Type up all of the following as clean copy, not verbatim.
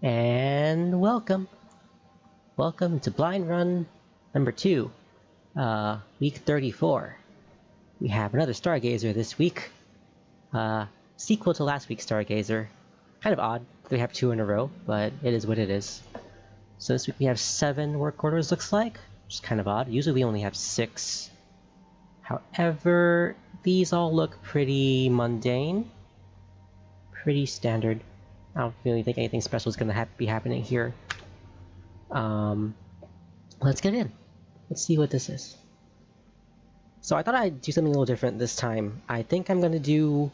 And welcome to Blind Run number 2, week 34. We have another Stargazer this week, sequel to last week's Stargazer. Kind of odd that we have 2 in a row, but it is what it is. So this week we have 7 work orders, looks like, which is kind of odd. Usually we only have 6. However, these all look pretty mundane, pretty standard. I don't really think anything special is going to be happening here. Let's get in. Let's see what this is. So I thought I'd do something a little different this time. I think I'm going to do,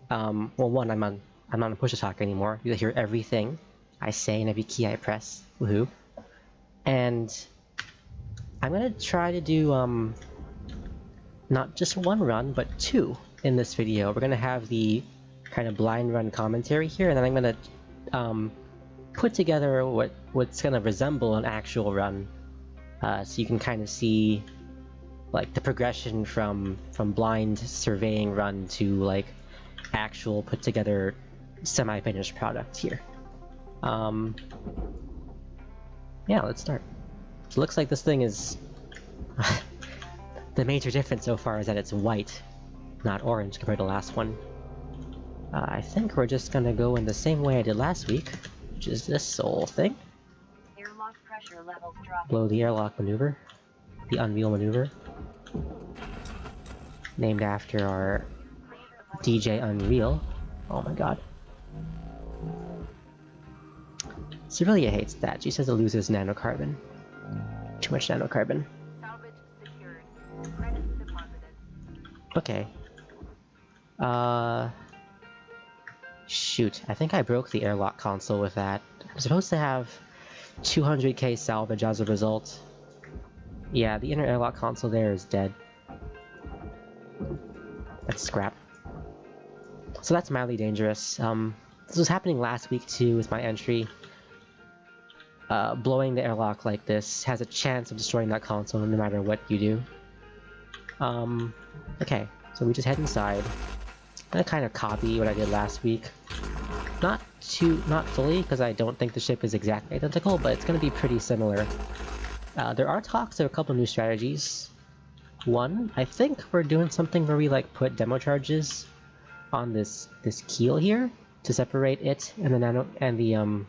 well, one, I'm not on push to talk anymore. You'll hear everything I say and every key I press. Woohoo. And I'm going to try to do, not just 1 run, but 2 in this video. We're going to have the kind of blind run commentary here, and then I'm going to put together what's going to resemble an actual run, so you can kind of see like the progression from blind surveying run to like actual put together semi-finished product here. Yeah, let's start. So it looks like this thing is the major difference so far is that it's white, not orange compared to the last one. I think we're just gonna go in the same way I did last week, which is this soul thing. Airlock pressure levels dropping. Blow the airlock maneuver. The unwheel maneuver. Named after our DJ Unreal. Oh my god. Cerelia hates that. She says it loses nanocarbon. Too much nanocarbon. Salvage secured. Credits deposited. Okay. Shoot, I think I broke the airlock console with that. I'm supposed to have 200k salvage as a result. Yeah, the inner airlock console there is dead. That's scrap. So that's mildly dangerous. This was happening last week too with my entry. Blowing the airlock like this has a chance of destroying that console no matter what you do. Okay, so we just head inside. I'm gonna kind of copy what I did last week. Not fully, because I don't think the ship is exactly identical, but it's gonna be pretty similar. There are talks of a couple new strategies. One, I think we're doing something where we like put demo charges on this keel here to separate it and the nano and the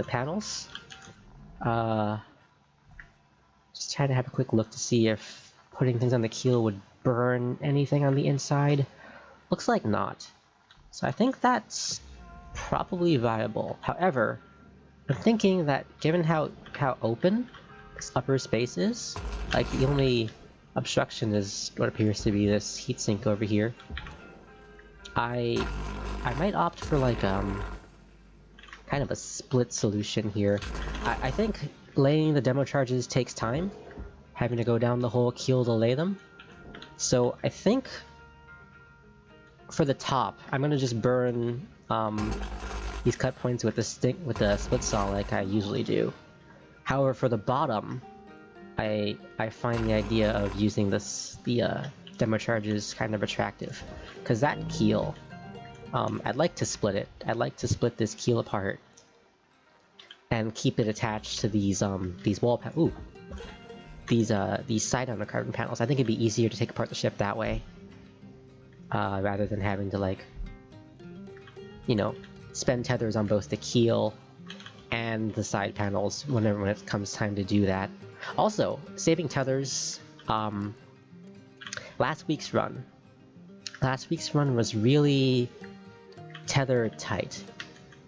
panels. Just trying to have a quick look to see if putting things on the keel would burn anything on the inside. Looks like not. So I think that's probably viable. However, I'm thinking that given how open this upper space is, like the only obstruction is what appears to be this heatsink over here. I might opt for like kind of a split solution here. I think laying the demo charges takes time, having to go down the whole keel to lay them. So I think for the top, I'm gonna just burn these cut points with the split saw like I usually do. However, for the bottom, I find the idea of using the demo charges kind of attractive, because that keel, I'd like to split it. I'd like to split this keel apart and keep it attached to these wall these side undercarbon panels. I think it'd be easier to take apart the ship that way, rather than having to like, you know, spend tethers on both the keel and the side panels when it comes time to do that. Also, saving tethers, last week's run was really tether tight,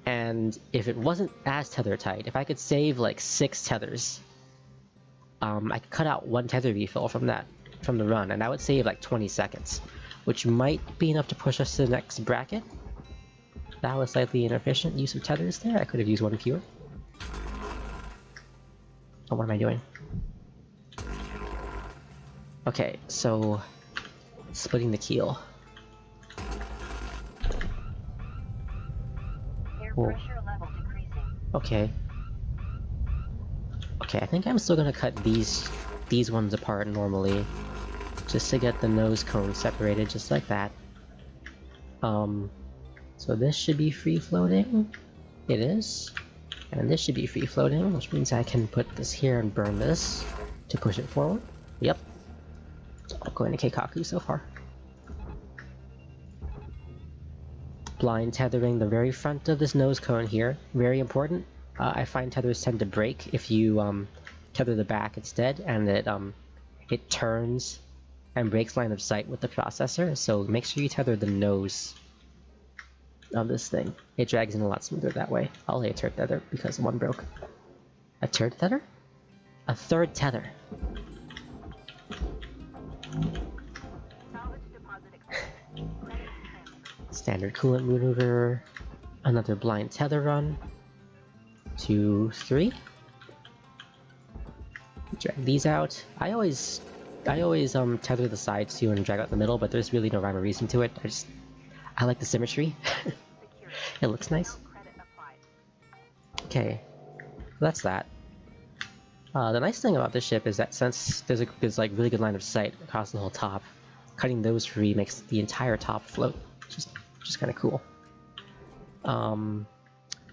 and if it wasn't as tether tight, if I could save like 6 tethers, I could cut out 1 tether refill from the run, and that would save like 20 seconds, which might be enough to push us to the next bracket. That was slightly inefficient use of tethers there. I could have used 1 fewer. Oh, what am I doing? Okay, so splitting the keel. Air pressure level decreasing. Okay. Okay, I think I'm still gonna cut these ones apart normally, just to get the nose cone separated, just like that. So this should be free floating. It is. And this should be free floating, which means I can put this here and burn this to push it forward. Yep. It's all going to Keikaku so far. Blind tethering the very front of this nose cone here. Very important. I find tethers tend to break if you tether the back instead, and it turns and breaks line of sight with the processor, so make sure you tether the nose of this thing. It drags in a lot smoother that way. I'll lay a third tether because one broke. A third tether? A third tether. Standard coolant maneuver. Another blind tether run. 2, 3. Drag these out. I always tether the sides too and drag out the middle, but there's really no rhyme or reason to it. I like the symmetry. It looks nice. Okay, that's that. The nice thing about this ship is that since there's like really good line of sight across the whole top, cutting those free makes the entire top float, which is just kind of cool.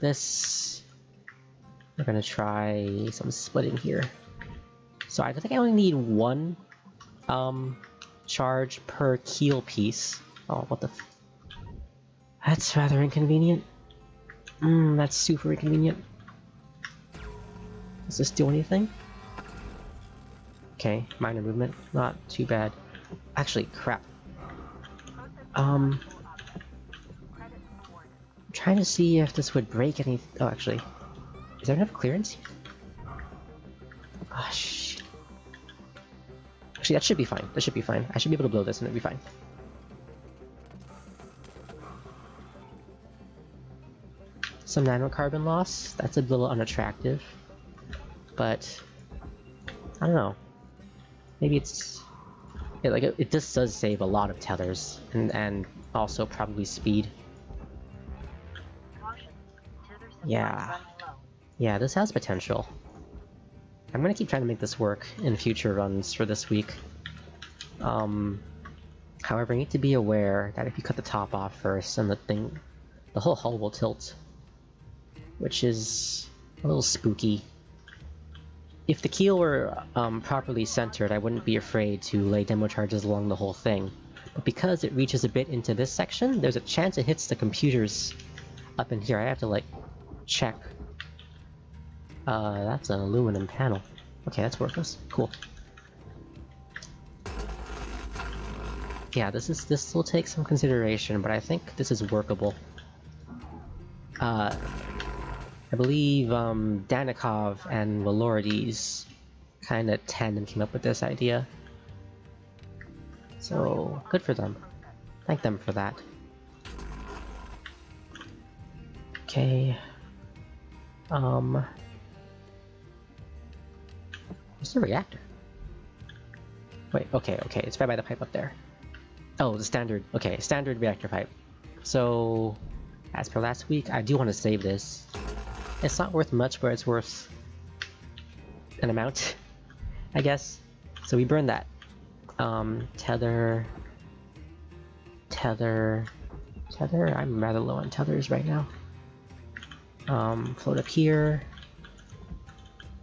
This we're gonna try some splitting here. So I think I only need one charge per keel piece. Oh, what the f— that's rather inconvenient. That's super inconvenient. Does this do anything? Okay, minor movement, not too bad. Actually, crap. I'm trying to see if this would break any— oh, actually. Is there enough clearance here? Ah, shit. Actually, that should be fine. That should be fine. I should be able to blow this and it'll be fine. Some nanocarbon loss. That's a little unattractive. But I don't know. Maybe it's— it just does save a lot of tethers and also probably speed. Yeah. Yeah, this has potential. I'm gonna keep trying to make this work in future runs for this week. However, you need to be aware that if you cut the top off first, and the whole hull will tilt, which is a little spooky. If the keel were properly centered, I wouldn't be afraid to lay demo charges along the whole thing. But because it reaches a bit into this section, there's a chance it hits the computers up in here. I have to, like, check. That's an aluminum panel. Okay, that's worthless. Cool. Yeah, this will take some consideration, but I think this is workable. I believe Danikov and Valorides kind of tandem came up with this idea. So, good for them. Thank them for that. Okay. Where's the reactor? Wait, okay, it's right by the pipe up there. Oh, the standard— okay, standard reactor pipe. So, as per last week, I do want to save this. It's not worth much, but it's worth an amount, I guess. So we burn that. Tether. I'm rather low on tethers right now. Float up here.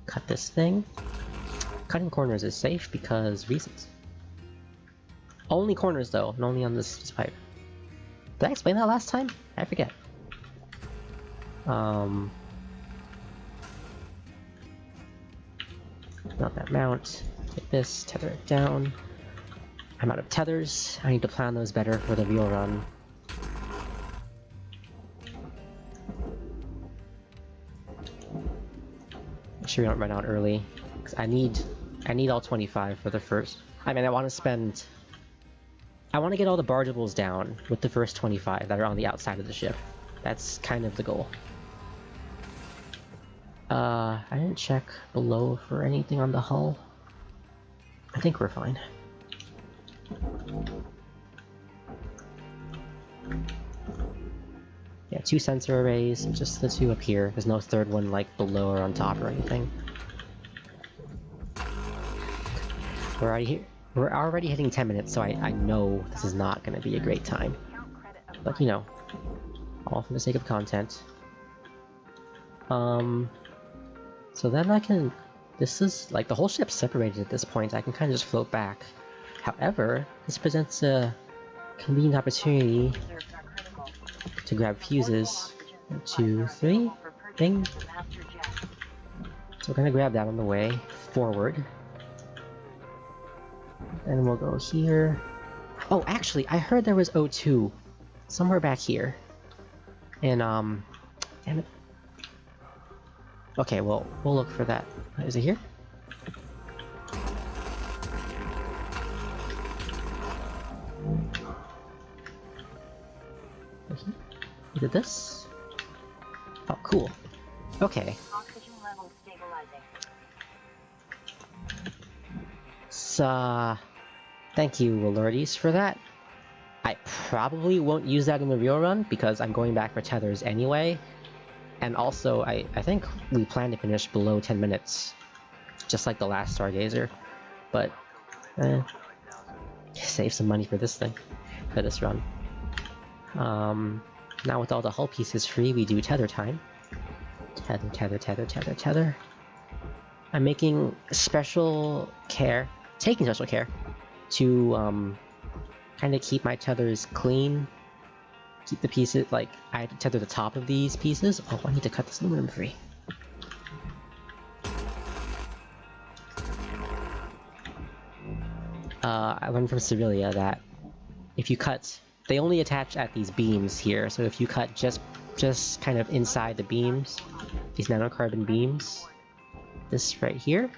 Cut this thing. Cutting corners is safe because reasons. Only corners though, and only on this pipe. Did I explain that last time? I forget. Not that mount. Take this, tether it down. I'm out of tethers. I need to plan those better for the real run. Make sure we don't run out early. 'Cause I need all 25 for the first— I mean, I want to get all the bargeables down with the first 25 that are on the outside of the ship. That's kind of the goal. I didn't check below for anything on the hull. I think we're fine. Yeah, 2 sensor arrays, just the 2 up here. There's no third one like below or on top or anything. We're already here. We're already hitting 10 minutes, so I know this is not going to be a great time. But you know, all for the sake of content. So then I can... This is, like, the whole ship's separated at this point. I can kind of just float back. However, this presents a convenient opportunity to grab fuses. 1, 2, 3. Ding. So we're gonna grab that on the way forward. And we'll go here. Oh, actually, I heard there was O2 somewhere back here. And, damn it. Okay, well, we'll look for that. Is it here? Is it this? Oh, cool. Okay. Oxygen levels stabilizing. So, thank you, Lordies, for that. I probably won't use that in the real run because I'm going back for tethers anyway. And also, I think we plan to finish below 10 minutes. Just like the last Stargazer. But, save some money for this thing. For this run. Now with all the hull pieces free, we do tether time. Tether, tether, tether, tether, tether. I'm making special care, taking special care, to, kind of keep my tethers clean. Keep the pieces, like, I have to tether the top of these pieces. Oh, I need to cut this aluminum free. I learned from Sevilla that if you cut, they only attach at these beams here, so if you cut just kind of inside the beams, these nanocarbon beams, this right here,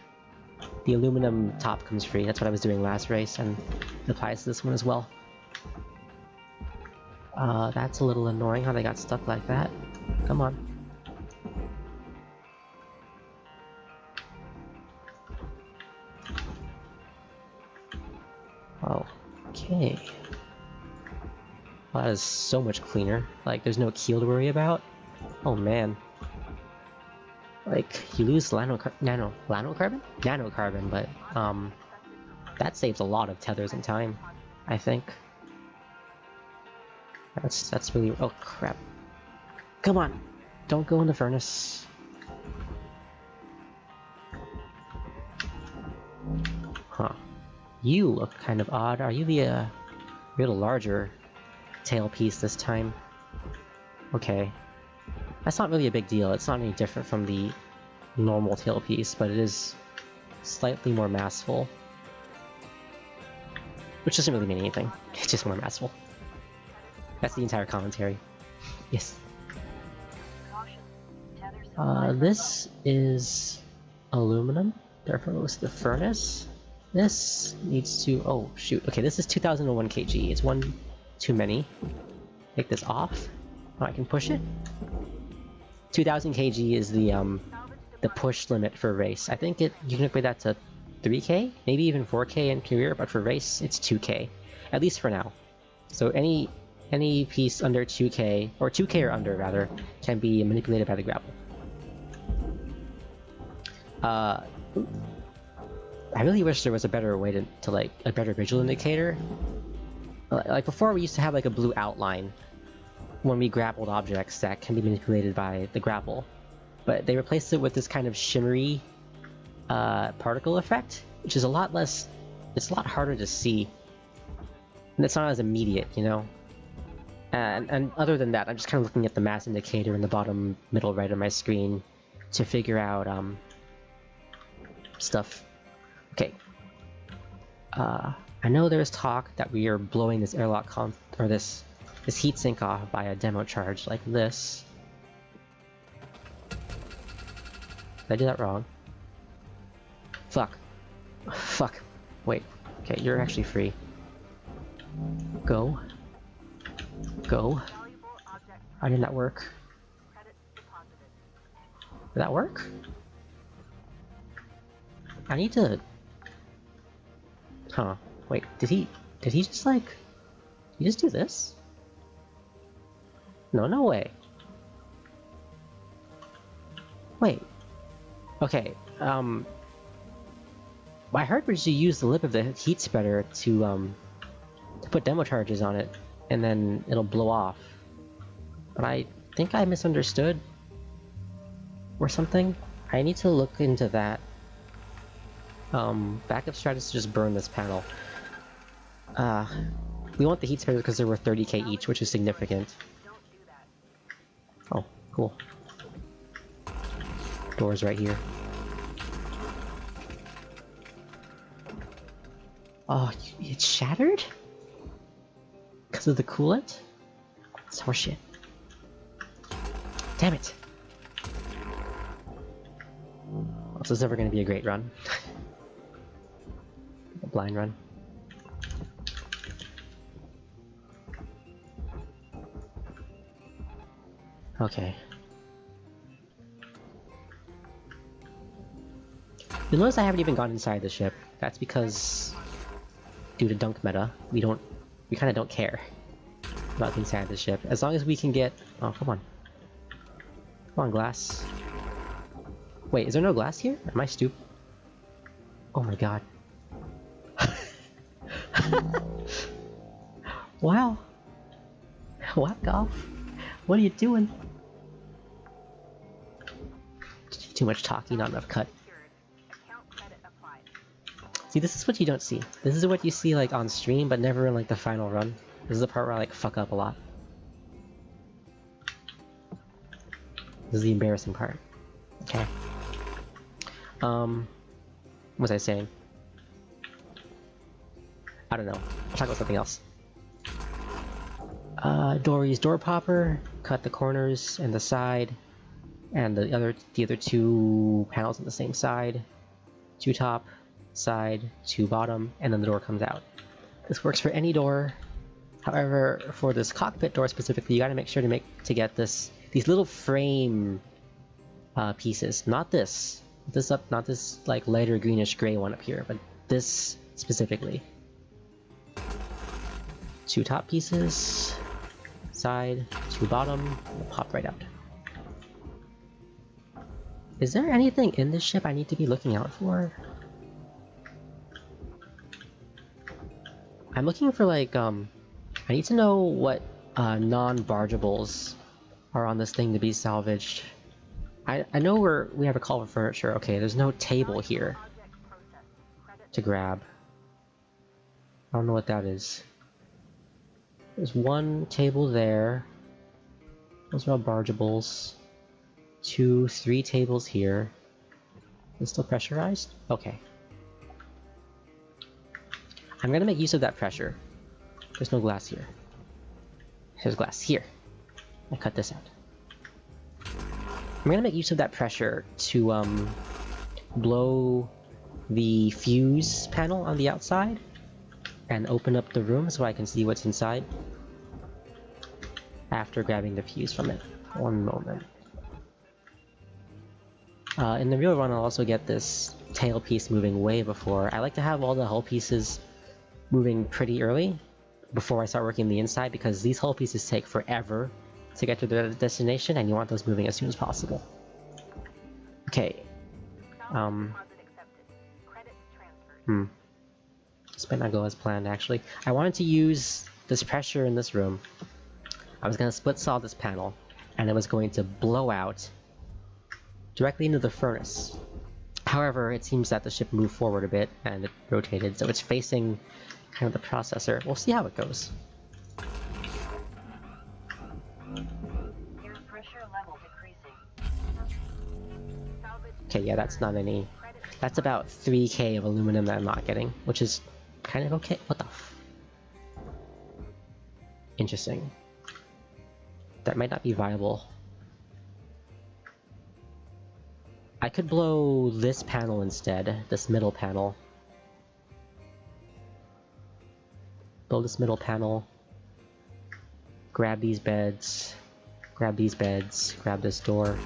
the aluminum top comes free. That's what I was doing last race, and it applies to this one as well. That's a little annoying how they got stuck like that. Come on. Okay. Well, that is so much cleaner. Like, there's no keel to worry about. Oh man. Like, you lose nanocarbon, but, that saves a lot of tethers and time, I think. That's really... Oh, crap. Come on! Don't go in the furnace. Huh. You look kind of odd. Are you the, you're the larger tailpiece this time? Okay. That's not really a big deal. It's not any different from the normal tailpiece, but it is slightly more massful. Which doesn't really mean anything. It's just more massful. That's the entire commentary. Yes. This is aluminum. Therefore goes to the furnace. This needs to... Oh, shoot. Okay, this is 2001 kg. It's one too many. Take this off. Oh, I can push it. 2000 kg is the push limit for race. I think you can upgrade that to 3k? Maybe even 4k in career, but for race, it's 2k. At least for now. So any piece under 2k, or 2k or under, rather, can be manipulated by the grapple. I really wish there was a better way to like, a better visual indicator. Like before, we used to have like a blue outline when we grappled objects that can be manipulated by the grapple. But they replaced it with this kind of shimmery particle effect, which is a lot less... It's a lot harder to see. And it's not as immediate, you know? And other than that, I'm just kind of looking at the mass indicator in the bottom middle right of my screen to figure out stuff. Okay. I know there's talk that we are blowing this airlock or this heatsink off by a demo charge like this. Did I do that wrong? Fuck. Fuck. Wait. Okay, you're actually free. Go. Go. How did that work? Did that work? I need to... Huh. Wait, did he just like... Did he just do this? No way. Wait. Okay, I heard we should use the lip of the heat spreader to put demo charges on it, and then it'll blow off. But I think I misunderstood. or something. I need to look into that. Backup strat is to just burn this panel. We want the heat spares because they're worth 30k each, which is significant. Oh, cool. Doors right here. Oh, it's shattered? Because of the coolant? It's horseshit. Damn it! Well, this is never going to be a great run. A blind run. Okay. You'll notice I haven't even gone inside the ship. That's because, due to dunk meta, we kind of don't care about the inside of the ship. As long as we can get... Oh, come on. Come on, glass. Wait, is there no glass here? Am I stupid? Oh my god. Wow. Whack off. What are you doing? Too much talking, not enough cut. See, this is what you don't see. This is what you see like on stream, but never in like the final run. This is the part where I like fuck up a lot. This is the embarrassing part. Okay. What was I saying? I don't know. I'll talk about something else. Dory's door popper, cut the corners and the side, and the other two panels on the same side. Two top, side, two bottom, and then the door comes out. This works for any door. However, for this cockpit door specifically, you gotta make sure to get these little frame pieces. Not this like lighter greenish gray one up here, but this specifically. Two top pieces, side, two bottom, pop right out. Is there anything in this ship I need to be looking out for? I'm looking for like, I need to know what non-bargeables are on this thing to be salvaged. I know we have a call for furniture. Okay, there's no table here to grab. I don't know what that is. There's one table there. Those are all bargeables. 2, 3 tables here. Is it still pressurized? Okay. I'm gonna make use of that pressure. There's no glass here. There's glass here. I cut this out. I'm gonna make use of that pressure to blow the fuse panel on the outside and open up the room so I can see what's inside after grabbing the fuse from it. One moment. In the real run, I'll also get this tail piece moving way before. I like to have all the hull pieces moving pretty early before I start working the inside, because these hull pieces take forever to get to their destination, and you want those moving as soon as possible. Okay. This might not go as planned, actually. I wanted to use this pressure in this room. I was going to split saw this panel, and it was going to blow out directly into the furnace. However, it seems that the ship moved forward a bit, and it rotated, so it's facing kind of the processor. We'll see how it goes. Air pressure level decreasing. Okay, yeah, that's not any... That's about 3k of aluminum that I'm not getting, which is kind of okay. What the f... Interesting. That might not be viable. I could blow this panel instead, this middle panel. Blow this middle panel. Grab these beds. Grab these beds. Grab this door.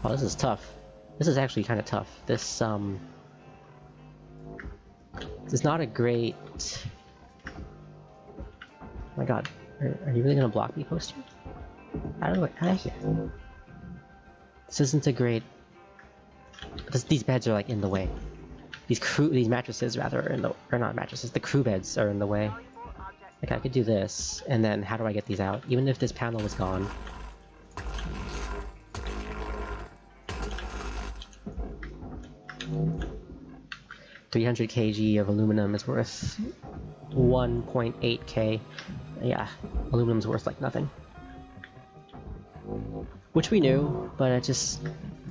Oh, this is tough. This is actually kind of tough. This is not a great... Oh my god. Are you really gonna block me, poster? Out of here. This isn't a great... These beds are like in the way. These mattresses rather are in the... Or not mattresses, the crew beds are in the way. Like, I could do this, and then how do I get these out? Even if this panel was gone. $300 kg of aluminum is worth 1.8k. Yeah, aluminum's worth like nothing. Which we knew, but it just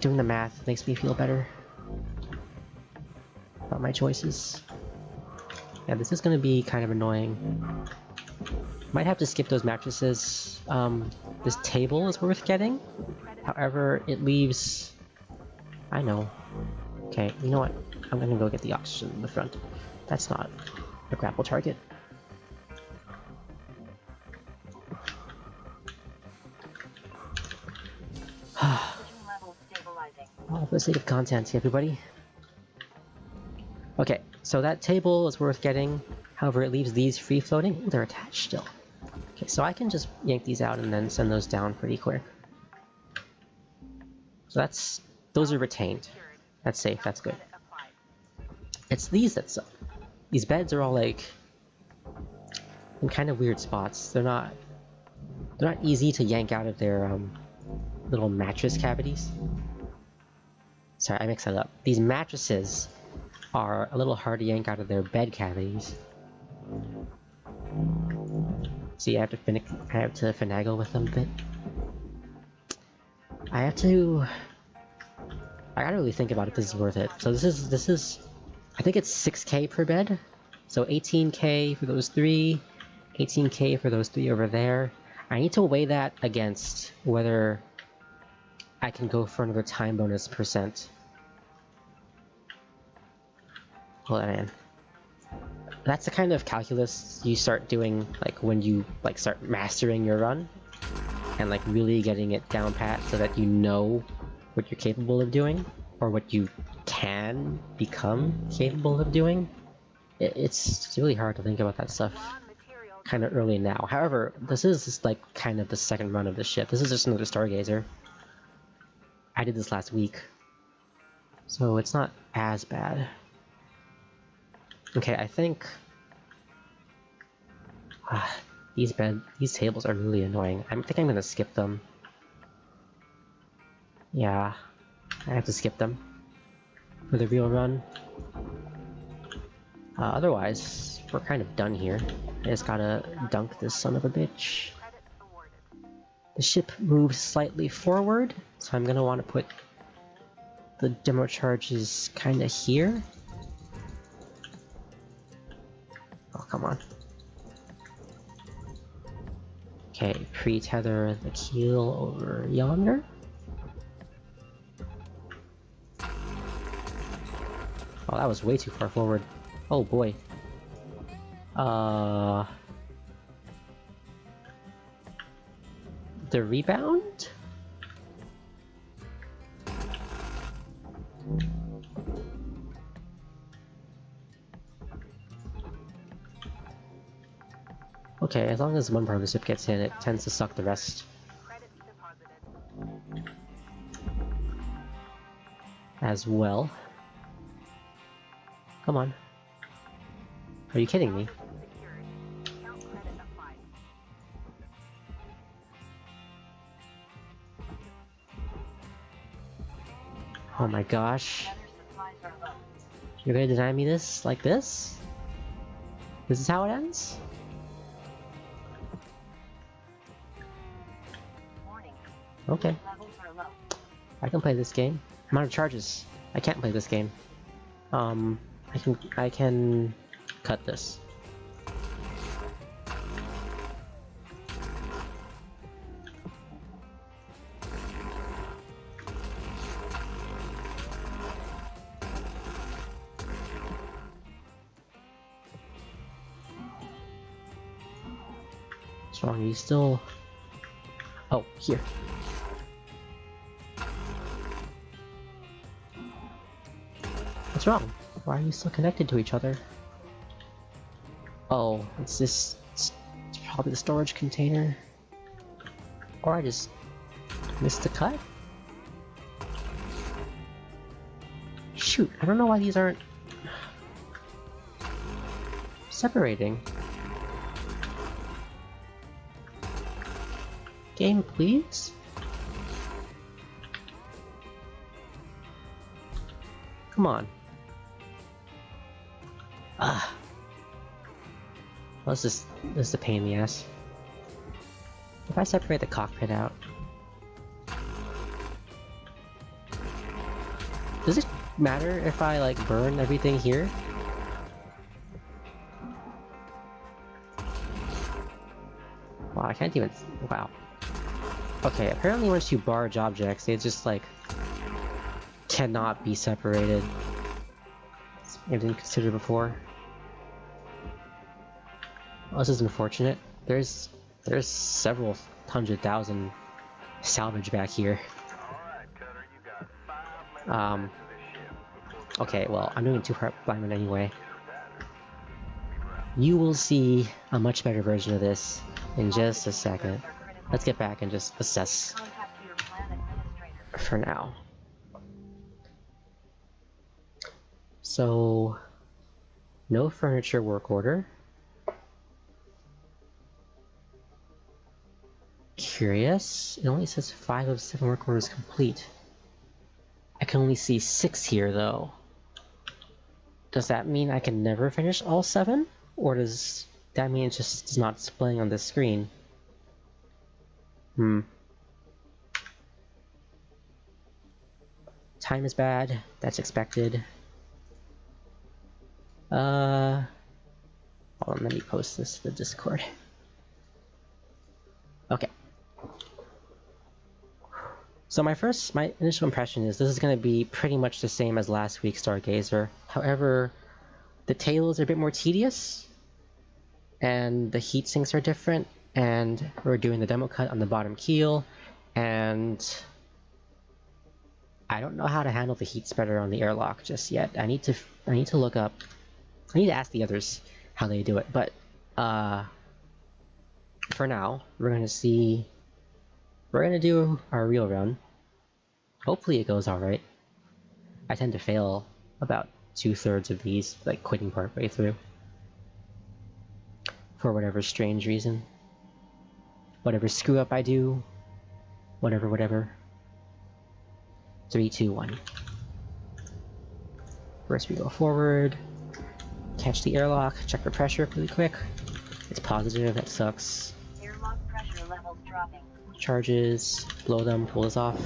doing the math makes me feel better about my choices. Yeah, this is gonna be kind of annoying. Might have to skip those mattresses. This table is worth getting. However, it leaves... I know. Okay, you know what? I'm gonna go get the oxygen in the front. That's not a grapple target. All for the sake of content, everybody. Okay, so that table is worth getting. However, it leaves these free floating. Ooh, they're attached still. Okay, so I can just yank these out and then send those down pretty quick. So those are retained. That's safe, that's good. It's these that suck. These beds are all like in kind of weird spots. They're not easy to yank out of their little mattress cavities. Sorry, I mixed that up. These mattresses are a little hard to yank out of their bed cavities. See, I have to finagle with them a bit. I gotta really think about if this is worth it. So this is I think it's 6k per bed. So 18k for those 3, 18k for those 3 over there. I need to weigh that against whether I can go for another time bonus %. Hold on, man. That's the kind of calculus you start doing like when you like start mastering your run and like really getting it down pat so that you know what you're capable of doing or what you can become capable of doing. It's really hard to think about that stuff kind of early now. However, this is just like kind of the second run of the ship. This is just another Stargazer. I did this last week, so it's not as bad. Okay, I think these tables are really annoying. I think I'm gonna skip them. Yeah, I have to skip them for the real run. Otherwise, we're kind of done here. I just gotta dunk this son of a bitch. The ship moves slightly forward, so I'm gonna want to put the demo charges kind of here. Oh, come on. Okay, pre-tether the keel over yonder. Oh, that was way too far forward. Oh boy. The rebound? Okay, as long as one part of the ship gets hit, it tends to suck the rest. As well. Come on. Are you kidding me? Oh my gosh. You're gonna deny me this? Like this? This is how it ends? Okay. I can play this game. I'm out of charges. I can't play this game. I can cut this. What's wrong? Are you still... Oh, here. What's wrong? Why are you still connected to each other? Oh, it's probably the storage container. Or I just missed the cut? Shoot, I don't know why these aren't separating. Game, please? Come on. Ah. Well, this is a pain in the ass. If I separate the cockpit out... Does it matter if I, like, burn everything here? Wow, I can't even... Wow. Okay, apparently once you barge objects, they just, like, cannot be separated. I didn't consider before. Well, this is unfortunate. There's several 100,000 salvage back here. Okay, well, I'm doing two-part alignment anyway. You will see a much better version of this in just a second. Let's get back and just assess for now. So, no furniture work order. Curious. It only says 5 of 7 work orders complete. I can only see 6 here, though. Does that mean I can never finish all 7? Or does that mean it just is not displaying on this screen? Time is bad. That's expected. Hold on, let me post this to the Discord. Okay. So my initial impression is this is going to be pretty much the same as last week's Stargazer. However, the tail is a bit more tedious, and the heat sinks are different, and we're doing the demo cut on the bottom keel, and I don't know how to handle the heat spreader on the airlock just yet. I need to look up. I need to ask the others how they do it, but for now, we're gonna do our real run. Hopefully it goes alright. I tend to fail about 2/3 of these, like quitting partway through. For whatever strange reason. Whatever screw up I do. Whatever. 3, 2, 1. First we go forward. Catch the airlock, check the pressure really quick. It's positive, that sucks. Airlock pressure levels dropping. Charges, blow them, pull this off.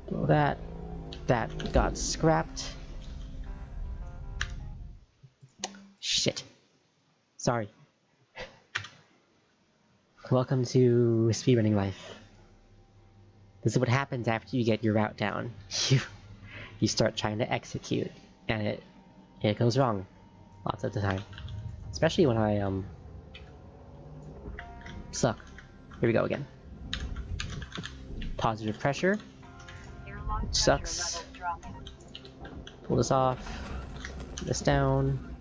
Blow that. That got scrapped. Shit. Sorry. Welcome to speedrunning life. This is what happens after you get your route down. You start trying to execute, and it goes wrong lots of the time. Especially when I suck. Here we go again. Positive pressure. Which sucks. Pull this off. Put this down.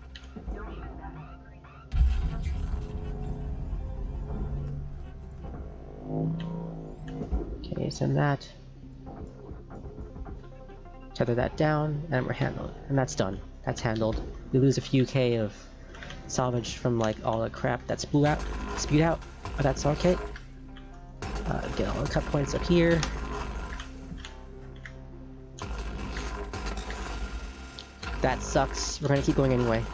Okay, send that. Tether that down, and we're handled. And that's done. That's handled. We lose a few K of salvage from like all the crap that spewed out, but that's okay. Get all the cut points up here. That sucks. We're gonna keep going anyway.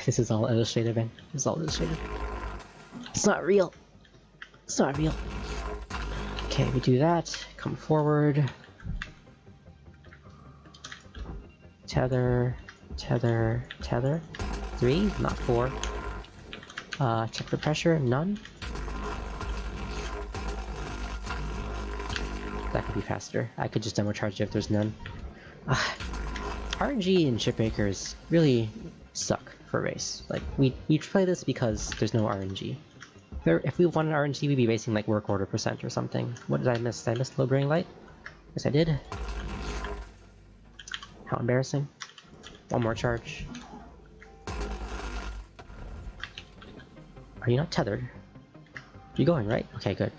This is all illustrative, man. This is all illustrative. It's not real. It's not real. Okay, we do that. Come forward. Tether. 3, not 4. Check for pressure. None. That could be faster. I could just demo charge it if there's none. RNG and Shipbreakers really suck for race. Like, we play this because there's no RNG. If we wanted RNG, we'd be basing like work order % or something. What did I miss? Did I miss low burning light? Yes, I did. How embarrassing. One more charge. Are you not tethered? You're going, right? Okay, good.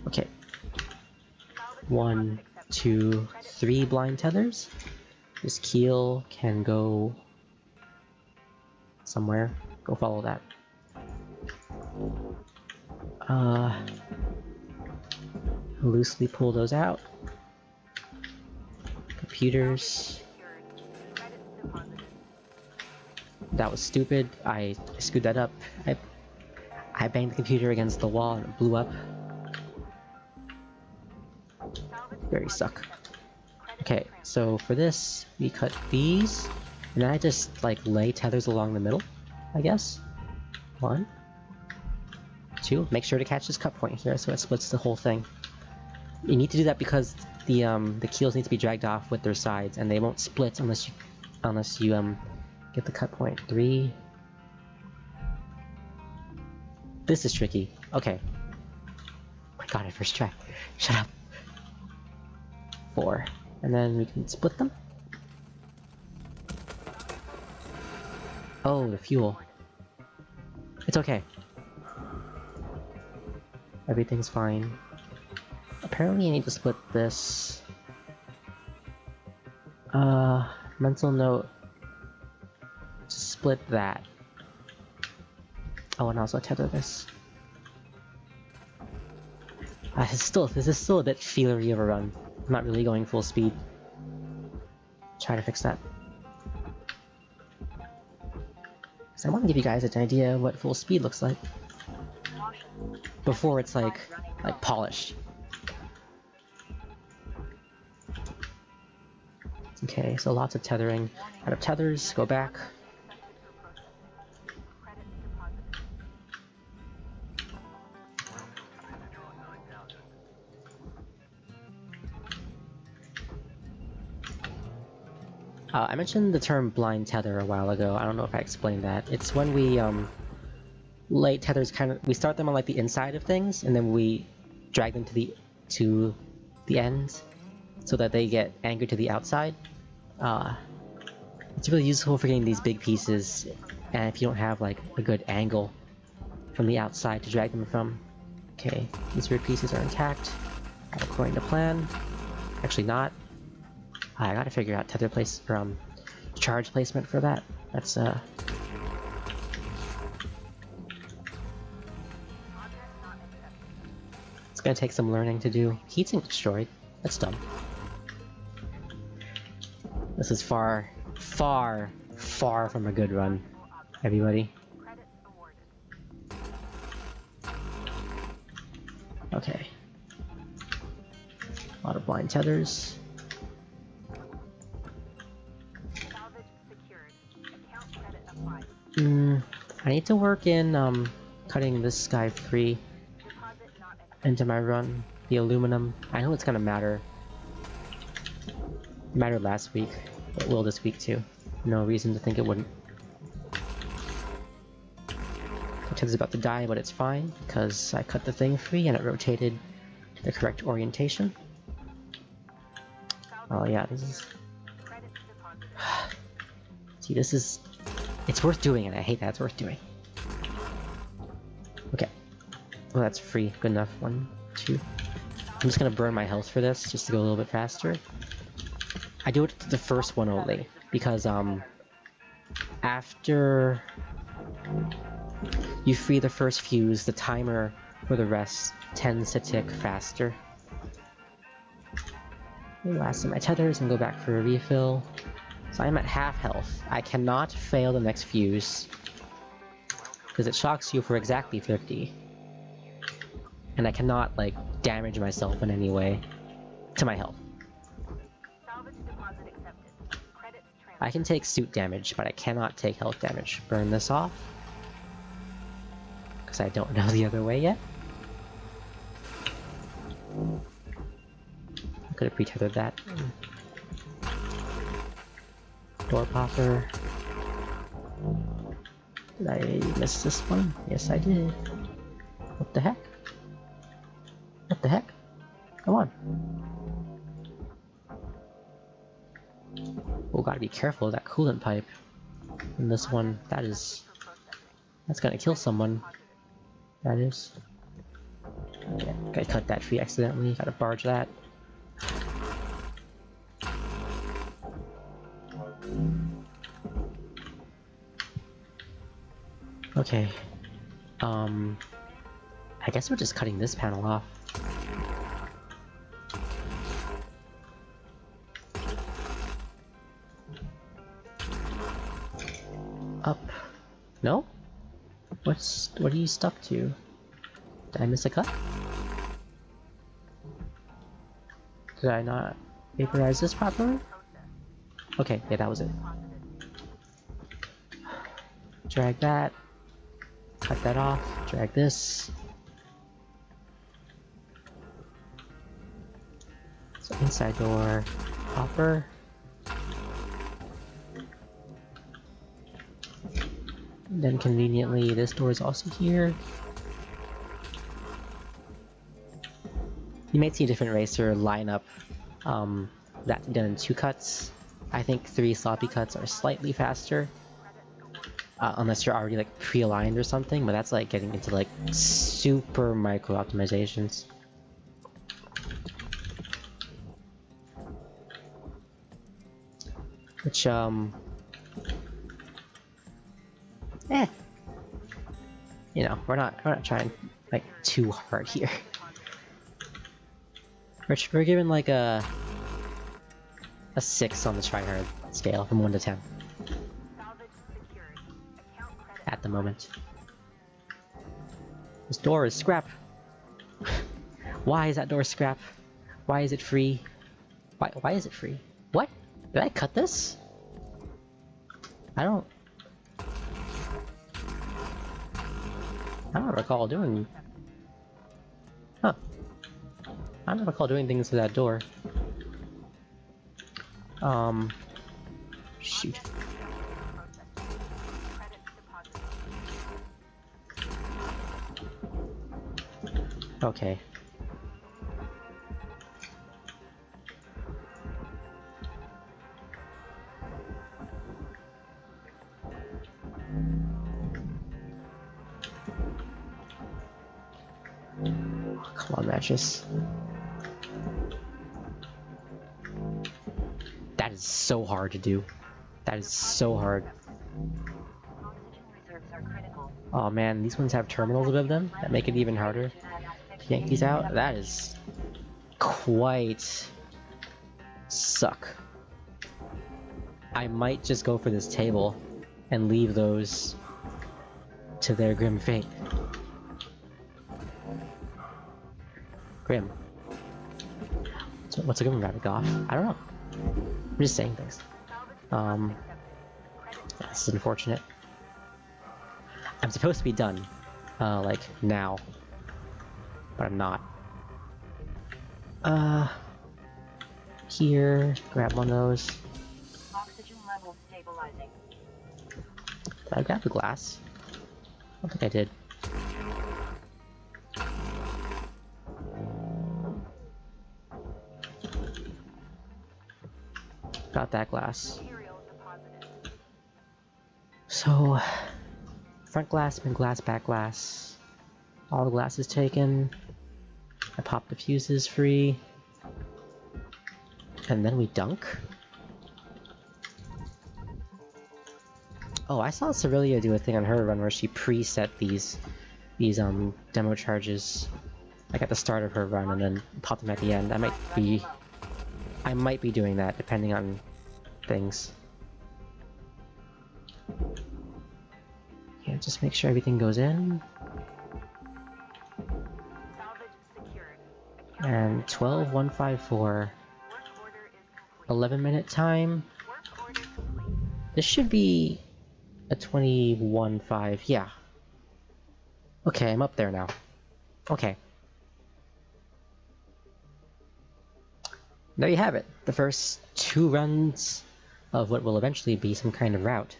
Okay. 1, 2, 3 blind tethers. This keel can go somewhere. Go follow that. Loosely pull those out. Computers. That was stupid. I screwed that up. I banged the computer against the wall and it blew up. Very suck. Okay, so for this, we cut these, and then I just like lay tethers along the middle, I guess. 1, 2. Make sure to catch this cut point here so it splits the whole thing. You need to do that because the keels need to be dragged off with their sides, and they won't split unless you get the cut point. 3. This is tricky. Okay. I got it first try. Shut up. 4. And then we can split them. Oh, the fuel. It's okay. Everything's fine. Apparently I need to split this. Mental note. To split that. Oh, and also tether this. This is still a bit feelery of a run. I'm not really going full speed. Try to fix that. So I want to give you guys an idea of what full speed looks like before it's like polished. Okay, so lots of tethering. Out of tethers, go back. I mentioned the term blind tether a while ago. I don't know if I explained that. It's when we lay tethers we start them on like the inside of things, and then we drag them to the ends so that they get anchored to the outside. It's really useful for getting these big pieces, and if you don't have like a good angle from the outside to drag them from. Okay, these rear pieces are intact, according to plan. Actually not. I gotta figure out tether place or charge placement for that. That's it's gonna take some learning to do. Heatsink destroyed. That's dumb. This is far, far, far from a good run, everybody. Okay. A lot of blind tethers. I need to work in cutting this guy free into my run. The aluminum. I know it's gonna matter. It mattered last week. It will this week too. No reason to think it wouldn't. Ted's about to die, but it's fine because I cut the thing free and it rotated to the correct orientation. Oh yeah, this is... See, this is... It's worth doing, and I hate that it's worth doing. Okay. Well, that's free. Good enough. 1, 2. I'm just gonna burn my health for this, just to go a little bit faster. I do it to the first one only, because, after you free the first fuse, the timer for the rest tends to tick faster. Last of my tethers and go back for a refill. So I'm at half health. I cannot fail the next fuse, because it shocks you for exactly 50. And I cannot, like, damage myself in any way to my health. I can take suit damage, but I cannot take health damage. Burn this off, because I don't know the other way yet. I could have pre-tethered that. Door popper. Did I miss this one? Yes, I did. What the heck? What the heck? Come on. Oh, gotta be careful of that coolant pipe. And this one, that's gonna kill someone. That is. Okay, gotta cut that free accidentally, gotta barge that. Okay. I guess we're just cutting this panel off. Up. No? What are you stuck to? Did I miss a cut? Did I not vaporize this properly? Okay, yeah, that was it. Drag that. Cut that off. Drag this. So inside door, copper. Then conveniently, this door is also here. You may see a different racer line up that done in 2 cuts. I think 3 sloppy cuts are slightly faster. Unless you're already like pre-aligned or something, but that's like getting into like super micro optimizations. Which you know, we're not trying like too hard here. We're given like a 6 on the tryhard scale from 1 to 10 at the moment. This door is scrap. Why is that door scrap? Why is it free? Why is it free? What? Did I cut this? I don't recall doing... Huh. I don't recall doing things to that door. Shoot. Okay. Come on, matches. That is so hard to do. That is so hard. Oh man, these ones have terminals above them that make it even harder. Yank these out. That is quite suck. I might just go for this table and leave those to their grim fate. Grim. What's a grim rabbit off? I don't know. I'm just saying things. This is unfortunate. I'm supposed to be done, like, now. But I'm not. Here, grab one of those. Oxygen level stabilizing. Did I grab the glass? I don't think I did. Got that glass. So, front glass, mid glass, back glass. All the glass is taken. I pop the fuses free. And then we dunk. Oh, I saw Cerelia do a thing on her run where she preset these demo charges like at the start of her run and then pop them at the end. I might be doing that depending on things. Yeah, just make sure everything goes in. And 12,154. 11-minute time. This should be a 21.5. Yeah. Okay, I'm up there now. Okay. There you have it. The first 2 runs of what will eventually be some kind of route.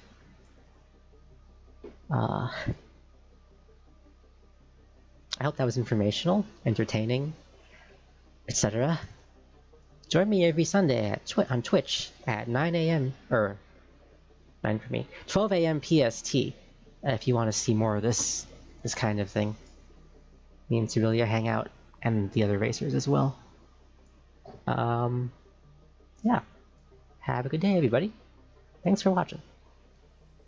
I hope that was informational, entertaining, etc. Join me every Sunday at on Twitch at 9 a.m. or 9 for me, 12 a.m. PST. If you want to see more of this kind of thing. Me and Cerelia hang out, and the other racers as well. Yeah. Have a good day, everybody. Thanks for watching.